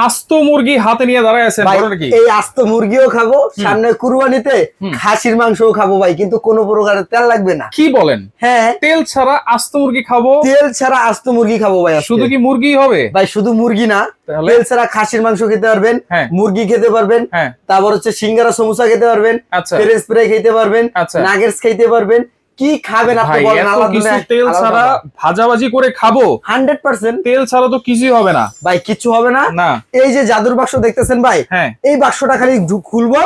আস্ত মুরগি হাতে নিয়ে দাঁড়ায় আছেন, বড়টা কি? এই আস্ত মুরগিও খাবো, সামনে কুরবানিতে খাসির মাংসও খাবো ভাই, কিন্তু কোনো প্রকারের তেল লাগবে না। কি বলেন? হ্যাঁ, তেল ছাড়া আস্ত মুরগি খাবো? তেল ছাড়া আস্ত মুরগি খাবো ভাই। শুধু কি মুরগি হবে ভাই? শুধু মুরগি না, তাহলে? তেল ছাড়া খাসির মাংস খেতে পারবেন, মুরগি খেতে পারবেন, তারপর হচ্ছে সিঙ্গারা সমোসা খেতে পারবেন, ফ্রেঞ্চ ফ্রাই খেতে পারবেন, নাগেটস খেতে পারবেন। কি খাবেন আপনি বলেন? তেল ছাড়া ভাজাভাজি করে খাবো 100%। তেল ছাড়া তো কিছুই হবে না ভাই, কিছু হবে না। এই যে জাদুর বাক্স দেখতেছেন ভাই, এই বাক্সটা খালি খুলবো,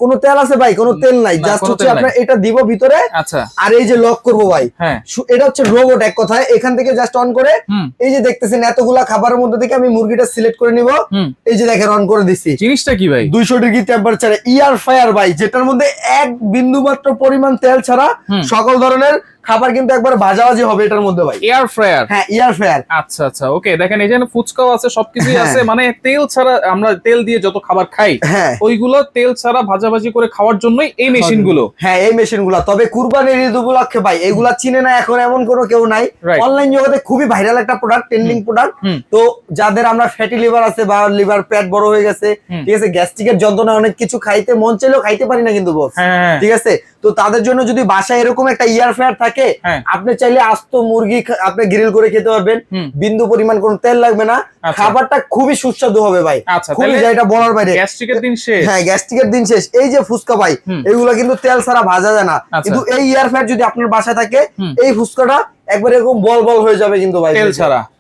কোনো তেল আছে ভাই? কোনো তেল নাই, জাস্ট হচ্ছে আপনার এটা দিব ভিতরে, আর এই যে লক করবো ভাই, এটা হচ্ছে রোবট এক কথায়। এখান থেকে জাস্ট অন করে এই যে দেখতেছেন এতগুলা খাবারের মধ্যে থেকে আমি মুরগিটা সিলেক্ট করে নিব। এই যে দেখেন অন করে দিচ্ছি। জিনিসটা কি ভাই? 200 ডিগ্রি টেম্পারেচারে এয়ার ফ্রায়ার ভাই, যেটার মধ্যে এক বিন্দু মাত্র পরিমাণ তেল ছাড়া সকল ধরনের খাবার কিন্তু একবার ভাজাভাজি হবে এটার মধ্যে ভাই। Air fryer? হ্যাঁ, এয়ার ফ্রায়ার। আচ্ছা আচ্ছা, ওকে। দেখেন এখানে ফুচকাও আছে, সবকিছুই আছে, মানে তেল ছাড়া আমরা তেল দিয়ে যত খাবার খাই ওইগুলো তেল ছাড়া ভাজাভাজি করে খাওয়ার জন্যই এই মেশিন গুলো। হ্যাঁ, এই মেশিন গুলো। তবে কুরবানির ঈদ উপলক্ষে ভাই এগুলা চিনে না এখন এমন কোনো কেউ নাই। অনলাইন জগতে খুবই ভাইরাল একটা প্রোডাক্ট, ট্রেন্ডিং প্রোডাক্ট। তো যাদের আমরা ফ্যাটি লিভার আছে বা লিভার পেট বড় হয়ে গেছে, ঠিক আছে, গ্যাস্ট্রিকের যন্ত্রণা, অনেক কিছু খাইতে মন চাইলেও খাইতে পারি না কিন্তু বস, ঠিক আছে, তো তাদের জন্য যদি বাসায় এরকম একটা এয়ার ফ্রায়ার থাকে, আপনি চাইলে আস্ত মুরগি আপনি গ্রিল করে খেতে পারবেন, বিন্দু পরিমাণ কোনো তেল লাগবে না, খাবারটা খুবই সুস্বাদু হবে ভাই। খুবই, যেটা বলার বাইরে। গ্যাস্ট্রিকের দিন শেষ। হ্যাঁ, গ্যাস্ট্রিকের দিন শেষ। এই যে ফুচকা ভাই, এগুলা কিন্তু তেল ছাড়া ভাজা যায় না, কিন্তু এই এয়ার ফ্রায়ার যদি আপনার বাসায় থাকে, এই ফুচকাটা একবার এরকম বল বল হয়ে যাবে কিন্তু ভাই,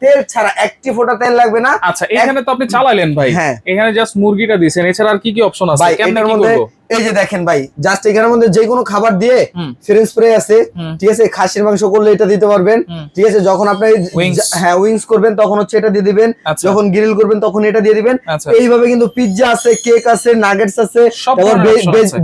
তেল ছাড়া একটি ফোঁটা তেল লাগবে না। আচ্ছা, এখানে তো আপনি চালালেন ভাই, এখানে জাস্ট মুরগিটা দিয়েছেন, এছাড়া আর কি কি অপশন আছে? কেমনের মধ্যে এই যে দেখেন ভাই, জাস্ট এখানের মধ্যে যে কোনো খাবার দিয়ে, ফ্রেঞ্চ ফ্রাই আছে, ঠিক আছে, খাসির মাংস করলে এটা দিতে পারবেন, ঠিক আছে, যখন আপনি উইংস করবেন তখন হচ্ছে এটা দিয়ে দিবেন, যখন গ্রিল করবেন তখন এটা দিয়ে দিবেন। এইভাবে কিন্তু পিৎজা আছে, কেক আছে, নাগেটস আছে,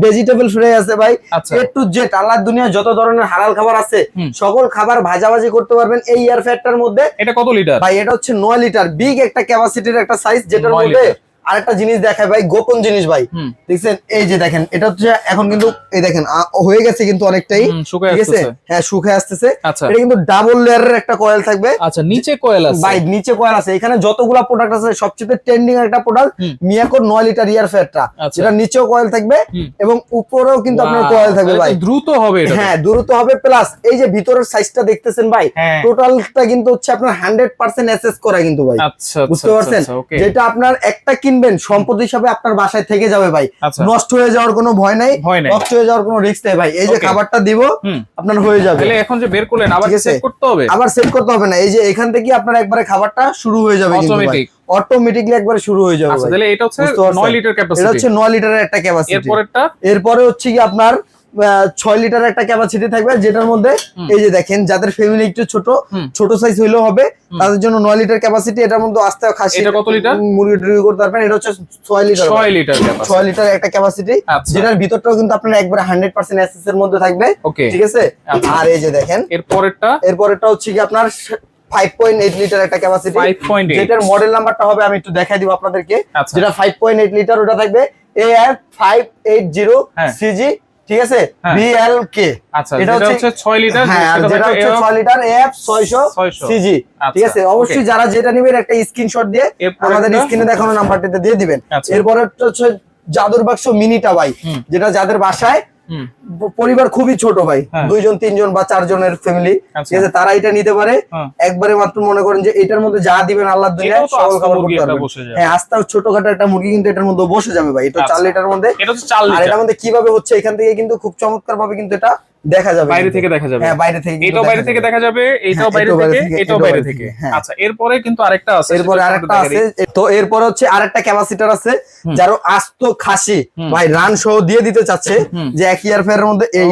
ভেজিটেবল ফ্রাই আছে ভাই, এ টু জেড আল্লাহর দুনিয়া যত ধরনের হালাল খাবার আছে সকল খাবার ভাজাভাজি করতে পারবেন এই এয়ার ফ্রায়ারটার মধ্যে। এটা কত লিটার ভাই? এটা হচ্ছে 9 লিটার, বিগ একটা ক্যাপাসিটির একটা সাইজ, যেটার মধ্যে আরেকটা জিনিস দেখায় ভাই, গোপন জিনিস ভাই, দেখছেন? এই যে দেখেন, এটা হচ্ছে এখন কিন্তু এই দেখেন হয়ে গেছে কিন্তু অনেকটাই, ঠিক আছে, হ্যাঁ, শুকায় আসতেছে। এটা কিন্তু ডাবল লেয়ারের একটা কয়েল থাকবে। আচ্ছা, নিচে কয়েল আছে ভাই, নিচে কয়েল আছে। এখানে যতগুলা প্রোডাক্ট আছে সবচেয়ে ট্রেন্ডিং একটা প্রোডাক্ট মিয়াকোর 9 লিটার এয়ার ফ্রায়ারটা, যেটা নিচেও কয়েল থাকবে এবং উপরেও কিন্তু আপনার কয়েল থাকবে ভাই। দ্রুত হবে এটা? হ্যাঁ, দ্রুত হবে। প্লাস এই যে ভিতরের সাইজটা দেখতেছেন ভাই, টোটালটা কিন্তু হচ্ছে আপনার 100% এসএস করা কিন্তু ভাই। আচ্ছা, বুঝতে পারছেন? যেটা আপনার একটা সম্পদ হিসাবে আপনার বাসায় থেকে যাবে ভাই, নষ্ট হয়ে যাওয়ার কোনো ভয় নাই, নষ্ট হয়ে যাওয়ার কোনো রিস্ক নেই ভাই। এই যে খাবারটা দিব আপনার হয়ে যাবে। তাহলে এখন যে বের করলেন আবার সেট করতে হবে? আবার সেট করতে হবে না, এই যে এখান থেকে আপনার একবারে খাবারটা শুরু হয়ে যাবে কিন্তু ভাই, অটোমেটিকলি একবারে শুরু হয়ে যাবে। আচ্ছা, তাহলে এটা হচ্ছে 9 লিটার ক্যাপাসিটি। এটা হচ্ছে 9 লিটারের একটা ক্যাপাসিটি। এরপরে হচ্ছে কি আপনার 6 লিটারের একটা ক্যাপাসিটি থাকবে, যেটার মধ্যে এই যে দেখেন যাদের ফ্যামিলি একটু ছোট সাইজ হইলেও হবে তাদের জন্য 9 লিটার ক্যাপাসিটি। এটার মধ্যে আস্তে খাসি, এটা কত লিটার? মুরগি টুরগি করতে পারবেন। এটা হচ্ছে 6 লিটার ক্যাপাসিটি, 6 লিটার একটা ক্যাপাসিটি, যেটার ভিতরটাও কিন্তু আপনার একবারে 100% এসএস এর মধ্যে থাকবে, ঠিক আছে। আর এই যে দেখেন এরপরেরটা হচ্ছে কি আপনার 5.8 লিটার একটা ক্যাপাসিটি, যেটার মডেল নাম্বারটা হবে আমি একটু দেখাই দিব আপনাদেরকে। যেটা 5.8 লিটার, ওটা থাকবে AF580 CG, ঠিক আছে, BLK। আচ্ছা, এটা হচ্ছে 6 লিটার, যেটা হচ্ছে 6 লিটার AF600 CG, ঠিক আছে। অবশ্যই যারা যেটা নেবেন একটা স্ক্রিনশট দিয়ে আমাদের স্ক্রিনে দেখানো নাম্বারটাতে দিয়ে দিবেন। এরপরে হচ্ছে জাদুর বাক্স মিনিটা ভাই, যেটা যাদের বাসায় পরিবার খুবই ছোট ভাই, 2 জন 3 জন বা 4 জনের ফ্যামিলি, ঠিক আছে, তারা এটা নিতে পারে। একবারে মাত্র মনে করেন যে এটার মধ্যে যা দিবেন আল্লাহর দুনিয়ায় সকল খাবার করতে পারবেন। হ্যাঁ, আস্তা ছোটখাটো একটা মুরগি কিন্তু এটার মধ্যে বসে যাবে ভাই। এটা 4 লিটারের মধ্যে। আর এটার মধ্যে কিভাবে হচ্ছে এখান থেকে কিন্তু খুব চমৎকার ভাবে কিন্তু এটা দেখা যাবে, বাইরে থেকে দেখা যাবে। হ্যাঁ, বাইরে থেকে, এটাও বাইরে থেকে দেখা যাবে, এটাও বাইরে থেকে, এটাও বাইরে থেকে। আচ্ছা, এরপরে কিন্তু আরেকটা আছে, তো এরপরে হচ্ছে আরেকটা ক্যাপাসিটর আছে, যারা আস্ত খাসি ভাই রান সহ দিয়ে দিতে চাচ্ছে, যে এক ইয়ার ফেয়ারের মধ্যে এই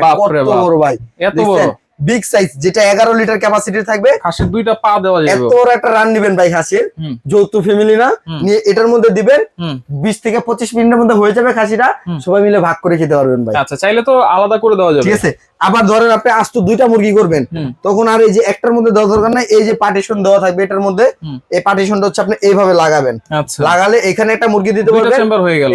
কত বড় ভাই, এত বড় বিগ সাইজ, যেটা 11 লিটার ক্যাপাসিটি থাকবে। খাসির 2টা পা দেওয়া যাবে। এত বড় একটা রান নিবেন ভাই খাসির, যৌথ ফ্যামিলি না নিয়ে এটার মধ্যে দিবেন, 20 থেকে 25 মিনিটের মধ্যে হয়ে যাবে খাসিটা, সবাই মিলে ভাগ করে খেতে পারবেন ভাই। আচ্ছা, চাইলে তো আলাদা করে দেওয়া যাবে, ঠিক আছে। আবার ধরেন আপনি আস্ত 2টা মুরগি করবেন, তখন আর এই যে একটার মধ্যে দেওয়া দরকার নাই, এই যে পার্টিশন দেওয়া থাকবে এটার মধ্যে, এই পার্টিশনটা হচ্ছে আপনি এইভাবে লাগাবেন। লাগালে এখানে একটা মুরগি দিতে পারবেন,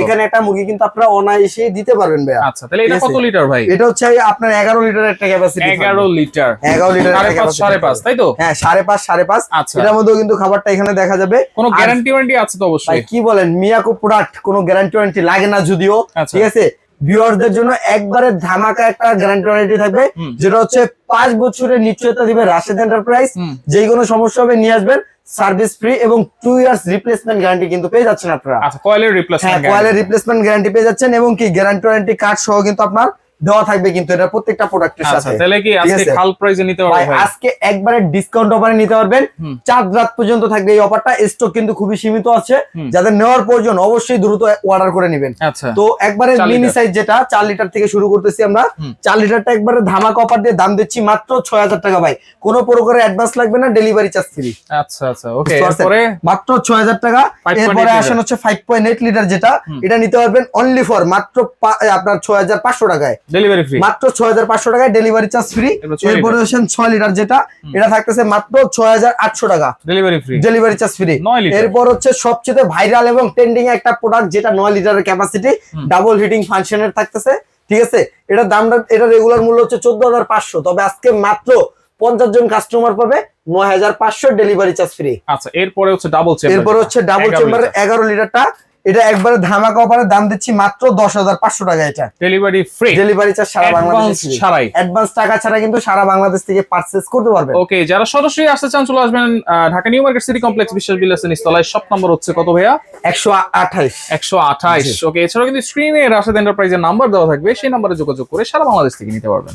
এখানে একটা মুরগি কিন্তু আপনারা অনায়াসে দিতে পারবেন ভাই। আচ্ছা, তাহলে এটা কত লিটার ভাই? এটা হচ্ছে আপনার 11 লিটার একটা ক্যাপাসিটি। 11 লিটার 11 লিটার 5.5 তাই তো? হ্যাঁ 5.5 5.5। আচ্ছা, এটার মধ্যেও কিন্তু খাবারটা এখানে দেখা যাবে। কোনো গ্যারান্টি ওয়ারেন্টি আছে তো অবশ্যই? ভাই কি বলেন, মিয়াকো প্রোডাক্ট কোনো গ্যারান্টি ওয়ারেন্টি লাগে না যদিও, ঠিক আছে। ভিউয়ারদের জন্য একবারে ধামাকা একটা গ্যারান্টি ওয়ারেন্টি থাকবে, যেটা হচ্ছে 5 বছরের নিশ্চয়তা দিবে রাশেদ এন্টারপ্রাইজ। যে কোনো সমস্যা হবে নিয়ে আসবেন, সার্ভিস ফ্রি এবং 2 ইয়ার্স রিপ্লেসমেন্ট গ্যারান্টি কিন্তু পেয়ে যাচ্ছেন আপনারা। আচ্ছা, কয়েলের রিপ্লেসমেন্ট, হ্যাঁ কয়েলের রিপ্লেসমেন্ট গ্যারান্টি পেয়ে যাচ্ছেন এবং কি গ্যারান্টি ওয়ারেন্টি কার্ড সহ কিন্তু আপনার দেওয়া থাকবে কিন্তু এটা প্রত্যেকটা প্রোডাক্টের সাথে। তাহলে কি আজকে খাল প্রাইসে নিতে পারবেন ভাই? আজকে একবারে ডিসকাউন্ট অফারে নিতে পারবেন, 4 রাত পর্যন্ত থাকবে এই অফারটা। স্টক কিন্তু খুবই সীমিত আছে, যাদের নেওয়ার প্রয়োজন অবশ্যই দ্রুত অর্ডার করে নেবেন। তো একবারে মিনি সাইজ যেটা 4 লিটার থেকে শুরু করতেছি আমরা, 4 লিটারটা একবারে ধামাকা অফার দিয়ে দাম দিচ্ছি মাত্র 6000 টাকা ভাই। কোনো প্রকারের অ্যাডভান্স লাগবে না, ডেলিভারি চার্জ ফ্রি। আচ্ছা আচ্ছা, ওকে। এরপরে মাত্র 6000 টাকা। এরপরে আসেন হচ্ছে 5.8 লিটার যেটা, এটা নিতে পারবেন অনলি ফর মাত্র আপনার 6500 টাকায়, ডেলিভারি ফ্রি। মাত্র 6500 টাকায় ডেলিভারি চার্জ ফ্রি। এরপরে আসেন 6 লিটার যেটা, এটা থাকতেছে মাত্র 6800 টাকা, delivery free, delivery charge free. এরপর হচ্ছে সবচেয়ে ভাইরাল এবং ট্রেন্ডিং একটা প্রোডাক্ট যেটা 9 লিটারের ক্যাপাসিটি, ডাবল হিটিং ফাংশনের থাকতেছে, ঠিক আছে। এটা দামটা, এটা রেগুলার মূল্য হচ্ছে 14500, তবে আজকে মাত্র 50 জন কাস্টমার পাবে 9500 ডেলিভারি চার্জ ফ্রি। আচ্ছা, এরপরে হচ্ছে ডাবল চেম্বার, এরপরে হচ্ছে ডাবল চেম্বারের 11 লিটারটা, এটা একবারে ধামাকা অফারে দাম দিচ্ছি মাত্র 10500 টাকা। এটা ডেলিভারি ফ্রি, ডেলিভারি চার্জ সারা বাংলাদেশ ছাড়াই, অ্যাডভান্স টাকা ছাড়া কিন্তু সারা বাংলাদেশ থেকে পারচেজ করতে পারবেন। ওকে, যারা সরাসরি আসতে চান চলে আসবেন Dhaka new market city complex বিশ্বাস বিলাসের নিচতলায়। শপ নম্বর হচ্ছে কত ভাইয়া? 128। ওকে, এছাড়াও কিন্তু স্ক্রিনে রাশেদ এন্টারপ্রাইজের নাম্বার দেওয়া থাকবে, সেই নাম্বারে যোগাযোগ করে সারা বাংলাদেশ থেকে নিতে পারবেন।